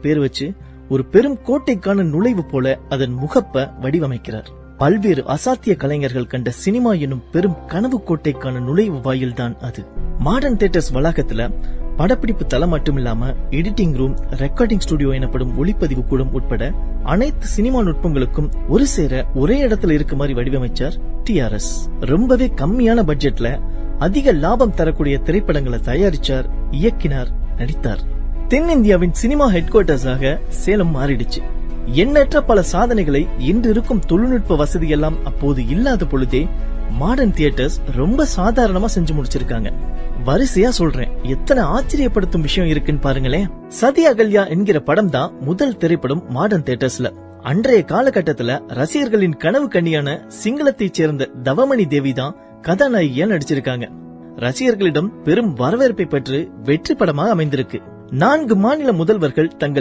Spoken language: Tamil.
பேர் வச்சு ஒரு பெரும் கோட்டைக்கான நுழைவு போல அதன் முகப்ப வடிவமைக்கிறார். பல்வேறு அசாத்திய கலைஞர்கள் கண்ட சினிமா எனும் பெரும் கனவு கோட்டைக்கான நுழைவு வாயில் தான் அது. மாடர்ன் தியேட்டர்ஸ் வளாகத்துல படப்பிடிப்பு தளம் மட்டும் இல்லாம எடிட்டிங் ரூம், ரெக்கார்டிங் ஸ்டுடியோ எனப்படும் ஒளிப்பதிவு கூடம் உட்பட அனைத்து சினிமா நுட்பங்களுக்கும் ஒரு சேர ஒரே இடத்துல இருக்க மாதிரி வடிவமைச்சார் டிஆர்எஸ். ரொம்பவே கம்மியான பட்ஜெட்ல அதிக லாபம் தரக்கூடிய திரைப்படங்களை தயாரிச்சார், இயக்கினார், நடித்தார். தென்னிந்தியாவின் சினிமா ஹெட் குவார்ட்டர்ஸாக சேலம் மாறிடுச்சு. எண்ணற்ற பல சாதனைகளை இன்று இருக்கும் தொழில்நுட்ப வசதி எல்லாம் அப்போது இல்லாத பொழுதே மாடர்ன் தியேட்டர்ஸ் ரொம்ப சாதாரணமா செஞ்சு முடிச்சிருக்காங்க. வரிசையா சொல்றேன், எத்தனை ஆச்சரியப்படுத்தும் விஷயம் இருக்குன்னு பாருங்களேன். சதி அகல்யா என்கிற படம் தான் முதல் திரைப்படம் மாடர்ன் தியேட்டர்ஸ்ல. அன்றைய காலகட்டத்துல ரசிகர்களின் கனவு கண்ணியான சிங்களத்தைச் சேர்ந்த தவமணி தேவி தான் கதாநாயகியா நடிச்சிருக்காங்க. ரசிகர்களிடம் பெரும் வரவேற்பை பெற்று வெற்றி படமாக அமைந்திருக்கு. 4 மாநில முதல்வர்கள் தங்கள்